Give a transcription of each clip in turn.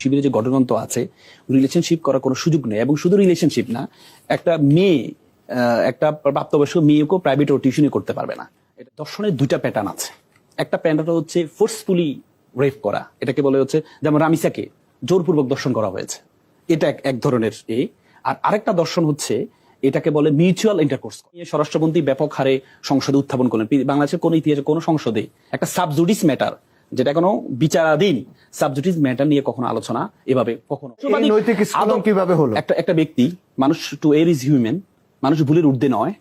শিবিরে যে গঠনতন্ত্র আছে, রিলেশনশিপ করার কোনো সুযোগ নেই। এবং শুধু রিলেশনশিপ না, একটা মেয়ে একটা প্রাপ্তবয়স্ক মেয়েকেও প্রাইভেট ও টিউশনই করতে পারবে না। এটা দর্শনের দুইটা প্যাটার্ন আছে। একটা প্যাটার্ন হচ্ছে ফোর্সফুলি রেপ করা, এটাকে বলে হচ্ছে যেমন রামিসাকে জোরপূর্বক দর্শন করা হয়েছে, এটা এক ধরনের আর আরেকটা দর্শন হচ্ছে এটাকে বলে মিউচুয়াল ইন্টারকোর্স। স্বরাষ্ট্রমন্ত্রী ব্যাপক হারে সংসদে উত্থাপন করলেন। বাংলাদেশের কোন ইতিহাসে কোন সংসদে একটা সাবজুডিস ম্যাটার, যেটা কোনো বিচারাধীন সাবজুডিস ম্যাটার নিয়ে কখনো আলোচনা এভাবে কখনো নৈতিক স্খলন কিভাবে হলো? একটা ব্যক্তি, মানুষ টু এর ইজ হিউম্যান, মানুষ ভুলের ঊর্ধ্বে নয়।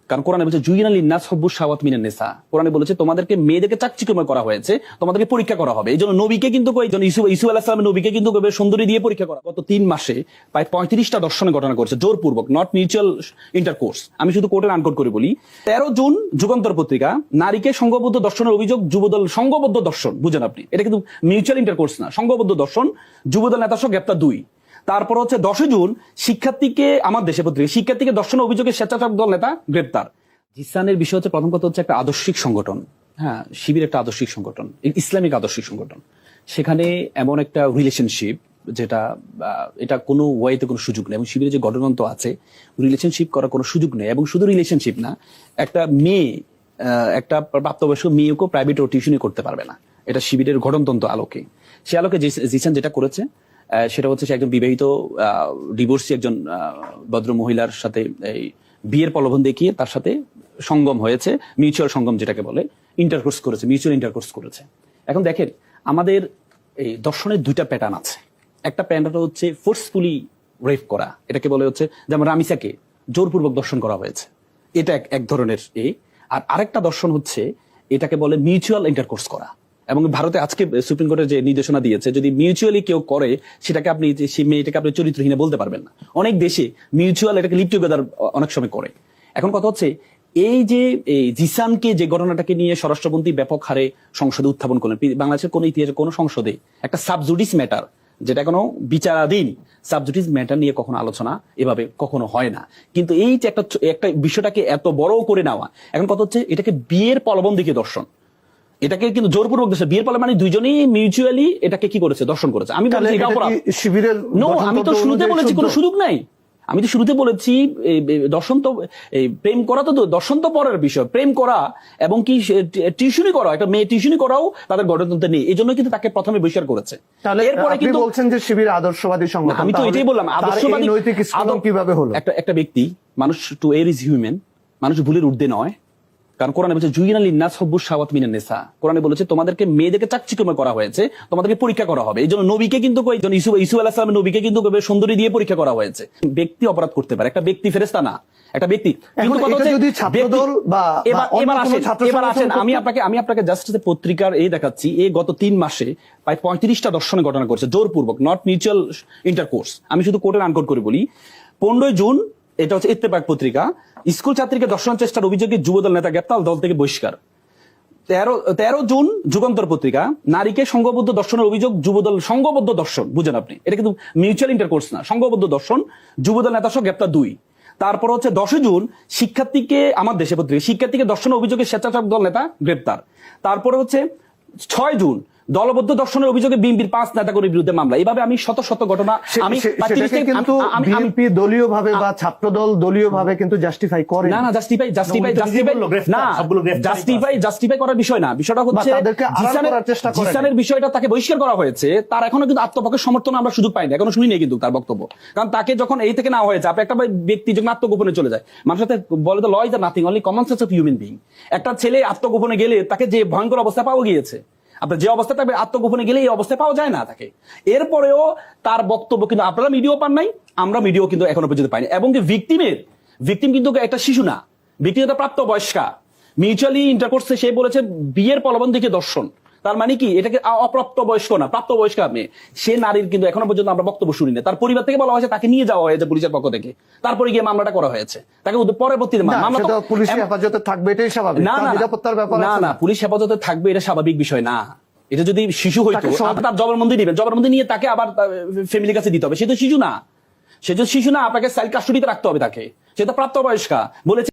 কারণ কোরআনে বলছে জুইনা লিন্নাস হুব্বুশ শাহাওয়াত মিনান নিসা, কোরআনে বলেছে তোমাদেরকে মেয়েদেরকে চাকচিক্যময় করা হয়েছে, তোমাদেরকে পরীক্ষা করা হবে। এই জন্য নবীকে কিন্তু ইসু আলাইহিস সালামের নবীকে কিন্তু সুন্দরী দিয়ে পরীক্ষা করা। গত 3 মাসে প্রায় 35টা দর্শনের ঘটনা করেছে জোরপূর্বক, নট মিউচুয়াল ইন্টারকোর্স। আমি শুধু কোর্টের আনকোট করে বলি। 13 জুন যুগান্তর পত্রিকা, নারীকে সংঘবদ্ধ দর্শনের অভিযোগ, যুবদল সংঘবদ্ধ দর্শন, বুঝেন আপনি, এটা কিন্তু মিউচুয়াল ইন্টারকোর্স না, সংঘবদ্ধ দর্শন, যুবদল নেতা সহ গ্রেপ্তার 2। তারপর হচ্ছে 10 জুন শিক্ষার্থীকে, আমার দেশে পত্রিকা, শিক্ষার্থীকে দর্শনের অভিযোগে স্বেচ্ছাসেবক দল নেতা গ্রেপ্তার। জিসানের বিষয় হচ্ছে, প্রথম কথা হচ্ছে একটা আদর্শিক সংগঠন। হ্যাঁ, শিবির একটা আদর্শিক সংগঠন, ইসলামিক আদর্শিক সংগঠন। সেখানে এমন একটা রিলেশনশিপ যেটা এটা কোনো ওয়েতে কোনো সুযোগ নেই। এবং শিবিরের যে গঠনতন্ত্র আছে, রিলেশনশিপ করার কোনো সুযোগ নেই। এবং শুধু রিলেশনশিপ না, একটা মেয়ে একটা প্রাপ্তবয়স্ক মেয়েকেও প্রাইভেট ও টিউশনই করতে পারবে না। এটা শিবিরের গঠনতন্ত্র আলোকে। সে আলোকে জিসান যেটা করেছে সেটা হচ্ছে, সে একজন বিবাহিত ডিভোর্সি একজন ভদ্র মহিলার সাথে এই বিয়ের প্রলোভন দেখিয়ে তার সাথে সঙ্গম হয়েছে, মিউচুয়াল সঙ্গম যেটাকে বলে, ইন্টারকোর্স করেছে, মিউচুয়াল ইন্টারকোর্স করেছে। এখন দেখেন, আমাদের এই দর্শনের দুইটা প্যাটার্ন আছে। একটা প্যাটার্ন হচ্ছে ফোর্সফুলি রেপ করা, এটাকে বলে হচ্ছে যেমন রামিসাকে জোরপূর্বক দর্শন করা হয়েছে, এটা এক ধরনের আর আরেকটা দর্শন হচ্ছে এটাকে বলে মিউচুয়াল ইন্টারকোর্স করা। এবং ভারতে আজকে সুপ্রিম কোর্টের যে নির্দেশনা দিয়েছে, যদি মিউচুয়ালি কেউ করে সেটাকে আপনি, সেই মেয়েটাকে আপনি চরিত্রহীন বলতে পারবেন না। অনেক দেশে মিউচুয়াল এটাকে লিভ টুগেদার অনেক সময় করে। এখন কথা হচ্ছে এই যে জিসানকে যে ঘটনাটাকে নিয়ে স্বরাষ্ট্রমন্ত্রী ব্যাপক হারে সংসদে উত্থাপন করলেন, বাংলাদেশের কোন ইতিহাসে কোন সংসদে একটা সাবজুডিস ম্যাটার, যেটা কোনো বিচারাধীন সাবজুডিস ম্যাটার নিয়ে কখনো আলোচনা এভাবে কখনো হয় না। কিন্তু এই যে একটা বিষয়টাকে এত বড় করে নেওয়া, এখন কথা হচ্ছে এটাকে বিয়ের প্রলোভন দিকে দর্শন, এটাকে কিন্তু জোরপূর্বক দেশে বিয়ের প্রলোভন, মানে দুইজনেই মিউচুয়ালি এটাকে কি করেছে, দর্শন করেছে। আমি বলছি এটা অপরাধ। শিবিরের আমি তো শুরুতে বলেছি কোনো সুযোগ নাই। আমি তো শুরুতে বলেছি দর্শন তো প্রেম করা তো দর্শন তো পরের বিষয়। প্রেম করা এবং কি টিউশনি করা, একটা মেয়ে টিউশনি করাও তাদের গঠনতন্ত্রে নেই, এই জন্য কিন্তু তাকে প্রথমে বহিষ্কার করেছে। এরপরে কিন্তু বলছেন যে শিবির আদর্শবাদী সংগঠন। আমি তো এটাই বললাম, আদর্শবাদী নৈতিক স্খলন কিভাবে হলো? একটা ব্যক্তি, মানুষ টু এর ইজ হিউম্যান, মানুষ ভুলের ঊর্ধ্বে নয়। কারণ কোরআনে বলছে জুইনা লিন্নাস হুব্বুশ শাহাওয়াত মিনান নিসা, কোরআনে বলেছে তোমাদেরকে মেয়েদেরকে চাকচিক্যময় করা হয়েছে, তোমাদেরকে পরীক্ষা করা হবে। এই জন্য নবীকে কিন্তু ইসু আলাইহিস সালামের নবীকে কিন্তু সুন্দরী দিয়ে পরীক্ষা করা হয়েছে। ব্যক্তি অপরাধ করতে পারে, একটা ব্যক্তি ফেরেশতা না, একটা ব্যক্তি। কিন্তু যদি ছাত্রদল বা এবার আসেন, আমি আপনাকে জাস্ট পত্রিকার দেখাচ্ছি, গত 3 মাসে প্রায় 35টা দর্শনের ঘটনা করেছে জোরপূর্বক, নট মিউচুয়াল ইন্টারকোর্স। আমি শুধু কোর্টের আনকোট করে বলি। 15 জুন, এটা হচ্ছে ইত্তেফাক পত্রিকা, স্কুল ছাত্রীকে ধর্ষণ চেষ্টার অভিযোগে যুবদল নেতা গ্রেপ্তার, দল থেকে বহিষ্কার। 13 জুন যুগান্তর পত্রিকা, নারীকে সংঘবদ্ধ দর্শনের অভিযোগ, যুবদল সংঘবদ্ধ দর্শন, বুঝেন আপনি, এটা কিন্তু মিউচুয়াল ইন্টারকোর্স না, সংঘবদ্ধ দর্শন, যুবদল নেতা সহ গ্রেপ্তার 2। তারপর হচ্ছে 10 জুন শিক্ষার্থীকে, আমার দেশে পত্রিকা, শিক্ষার্থীকে দর্শনের অভিযোগে স্বেচ্ছাসেবক দল নেতা গ্রেপ্তার। তারপরে হচ্ছে 6 জুন দলবদ্ধ দর্শনের অভিযোগে বিএনপির 5 নেতাকর্মীর বিরুদ্ধে মামলা। এইভাবে আমি শত শত ঘটনা, আমি কিন্তু বিএনপি দলীয় ভাবে বা ছাত্রদল দলীয় ভাবে কিন্তু জাস্টিফাই করে না, জাস্টিফাই করার বিষয় না। বিষয়টা হচ্ছে জিসানের বিষয়টা, তাকে বহিষ্কার করা হয়েছে, তার এখনো কিন্তু আত্মপক্ষের সমর্থন আমরা সুযোগ পাইনি, এখনো শুনি নেই কিন্তু তার বক্তব্য। কারণ তাকে যখন এই থেকে নেওয়া হয়েছে, আপনি একটা ব্যক্তি যখন আত্মগোপনে চলে যায়, মানুষের সাথে বলে the law is nothing, only common sense of human being. একটা ছেলে আত্মগোপনে গেলে তাকে যে ভয়ঙ্কর অবস্থা পাওয়া গিয়েছে, আপনার যে অবস্থা থাকবে আত্মগোপনে গেলে এই অবস্থায় পাওয়া যায় না তাকে। এরপরেও তার বক্তব্য কিন্তু আপনারা মিডিয়াও পান নাই, আমরা মিডিয়াও কিন্তু এখনো পর্যন্ত পাইনি। এবং ভিকটিম কিন্তু একটা শিশু না, ভিকটিম একটা প্রাপ্তবয়স্কা, মিউচুয়ালি ইন্টারকোর্সে সে বলেছে বিয়ের প্রলোভন দেখে দর্শন। তার মানে কি, এটাকে অপ্রাপ্ত বয়স্ক না, প্রাপ্তবয়স্ক মেয়ে। সে নারীর কিন্তু এখনো পর্যন্ত আমরা বক্তব্য শুনি না। তার পরিবার থেকে বলা হয়েছে তাকে নিয়ে যাওয়া হয়েছে পুলিশের পক্ষ থেকে, তারপরে গিয়ে মামলাটা করা হয়েছে। তাকে পরবর্তীতে মামলা পুলিশ হেফাজতে থাকবে, এটাই স্বাভাবিক। নিরাপত্তার ব্যাপার না, পুলিশ হেফাজতে থাকবে এটা স্বাভাবিক বিষয় না। এটা যদি শিশু হইতো, তার জবানবন্দি দিবেন, জবানবন্দি নিয়ে তাকে আবার ফ্যামিলির কাছে দিতে হবে। সে তো শিশু না, আপনাকে চাইল্ড কাস্টডিতে রাখতে হবে তাকে, সে তো প্রাপ্তবয়স্কা বলেছে।